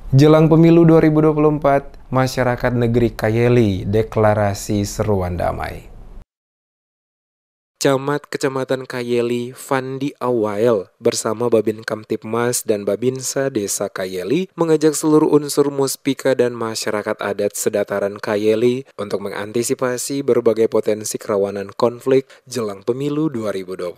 Jelang pemilu 2024, masyarakat negeri Kayeli deklarasi seruan damai. Camat Kecamatan Kayeli, Fandi Awael, bersama Babin Kamtibmas dan Babinsa Desa Kayeli mengajak seluruh unsur muspika dan masyarakat adat sedataran Kayeli untuk mengantisipasi berbagai potensi kerawanan konflik jelang pemilu 2024.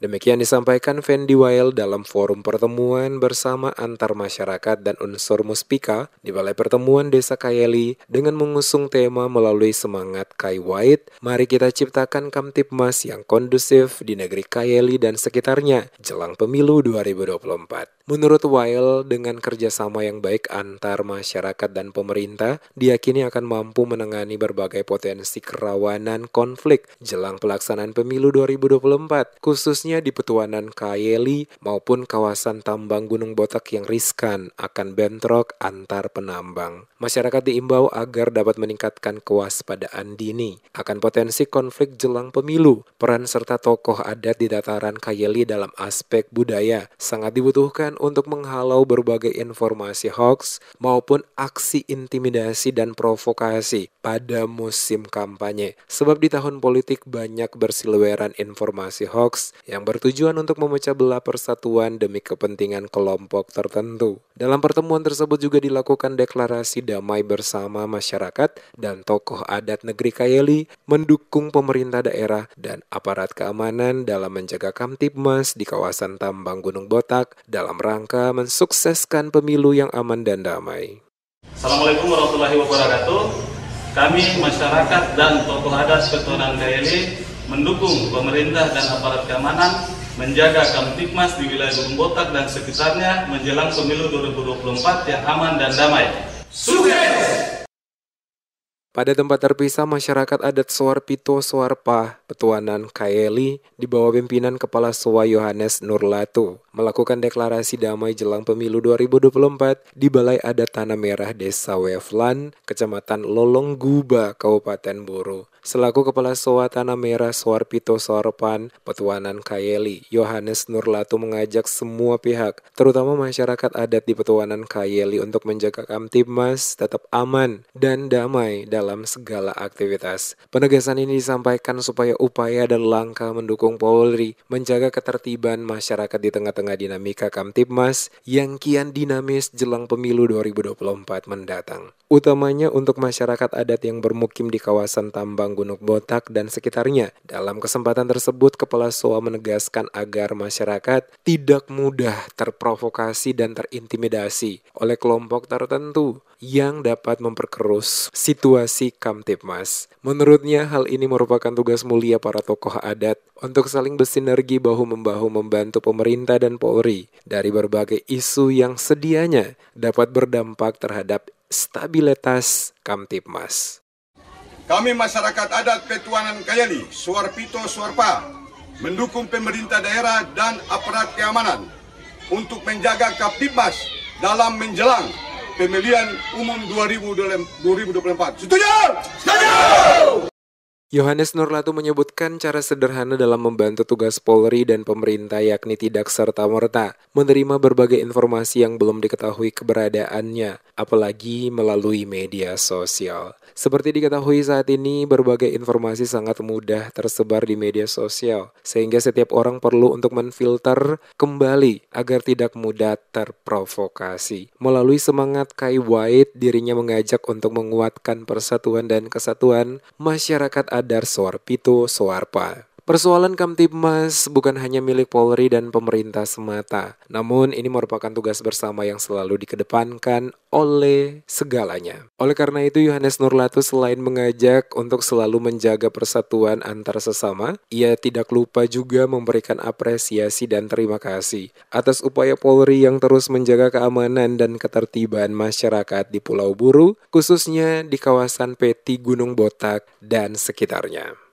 Demikian disampaikan Fandi Awael dalam forum pertemuan bersama antar masyarakat dan unsur muspika di Balai Pertemuan Desa Kayeli dengan mengusung tema melalui semangat Kai Wait, mari kita ciptakan Kamtibmas yang kondusif di negeri Kayeli dan sekitarnya jelang pemilu 2024. Menurut Wael, dengan kerjasama yang baik antar masyarakat dan pemerintah, diyakini akan mampu menangani berbagai potensi kerawanan konflik jelang pelaksanaan pemilu 2024, khususnya di Petuanan Kayeli maupun kawasan tambang Gunung Botak yang riskan akan bentrok antar penambang. Masyarakat diimbau agar dapat meningkatkan kewaspadaan dini akan potensi konflik jelang pemilu. Peran serta tokoh adat di dataran Kayeli dalam aspek budaya sangat dibutuhkan untuk menghalau berbagai informasi hoaks maupun aksi intimidasi dan provokasi pada musim kampanye. Sebab di tahun politik banyak berseliweran informasi hoaks yang bertujuan untuk memecah belah persatuan demi kepentingan kelompok tertentu. Dalam pertemuan tersebut juga dilakukan deklarasi damai bersama masyarakat dan tokoh adat negeri Kayeli mendukung pemerintah daerah dan aparat keamanan dalam menjaga Kamtibmas di kawasan tambang Gunung Botak dalam rangka mensukseskan pemilu yang aman dan damai. Assalamualaikum warahmatullahi wabarakatuh. Kami masyarakat dan tokoh adat Petuanan Kayeli mendukung pemerintah dan aparat keamanan menjaga Kamtibmas di wilayah Gunung Botak dan sekitarnya menjelang pemilu 2024 yang aman dan damai. Sukses! Pada tempat terpisah, masyarakat adat Soarpito Soarpa, Petuanan Kayeli, di bawah pimpinan Kepala Soa Yohanes Nurlatu, melakukan deklarasi damai jelang pemilu 2024 di Balai Adat Tanah Merah Desa Weflan, Kecamatan Lolong Guba, Kabupaten Buru. Selaku Kepala Soa Tanah Merah Soarpito Soarpan, Petuanan Kayeli, Yohanes Nurlatu mengajak semua pihak, terutama masyarakat adat di Petuanan Kayeli untuk menjaga Kamtibmas tetap aman dan damai dalam segala aktivitas. Penegasan ini disampaikan supaya upaya dan langkah mendukung Polri menjaga ketertiban masyarakat di tengah-tengah dinamika Kamtibmas yang kian dinamis jelang pemilu 2024 mendatang. Utamanya untuk masyarakat adat yang bermukim di kawasan tambang Gunung Botak dan sekitarnya. Dalam kesempatan tersebut, Kepala SOA menegaskan agar masyarakat tidak mudah terprovokasi dan terintimidasi oleh kelompok tertentu yang dapat memperkeruh situasi Kamtibmas. Menurutnya, hal ini merupakan tugas mulia para tokoh adat untuk saling bersinergi bahu-membahu membantu pemerintah dan Polri dari berbagai isu yang sedianya dapat berdampak terhadap stabilitas Kamtibmas. Kami masyarakat adat Petuanan Kayeli, Soarpito Soarpa, mendukung pemerintah daerah dan aparat keamanan untuk menjaga Kamtibmas dalam menjelang pemilihan umum 2024. Setuju? Setuju! Yohanes Nurlatu menyebutkan cara sederhana dalam membantu tugas Polri dan pemerintah yakni tidak serta-merta menerima berbagai informasi yang belum diketahui keberadaannya, apalagi melalui media sosial. Seperti diketahui saat ini, berbagai informasi sangat mudah tersebar di media sosial, sehingga setiap orang perlu untuk menfilter kembali agar tidak mudah terprovokasi. Melalui semangat Kai Wait, dirinya mengajak untuk menguatkan persatuan dan kesatuan masyarakat adat Soarpito Soarpa. Persoalan Kamtibmas bukan hanya milik Polri dan pemerintah semata, namun ini merupakan tugas bersama yang selalu dikedepankan oleh segalanya. Oleh karena itu, Yohanes Nurlatu selain mengajak untuk selalu menjaga persatuan antar sesama, ia tidak lupa juga memberikan apresiasi dan terima kasih atas upaya Polri yang terus menjaga keamanan dan ketertiban masyarakat di Pulau Buru, khususnya di kawasan Peti Gunung Botak dan sekitarnya.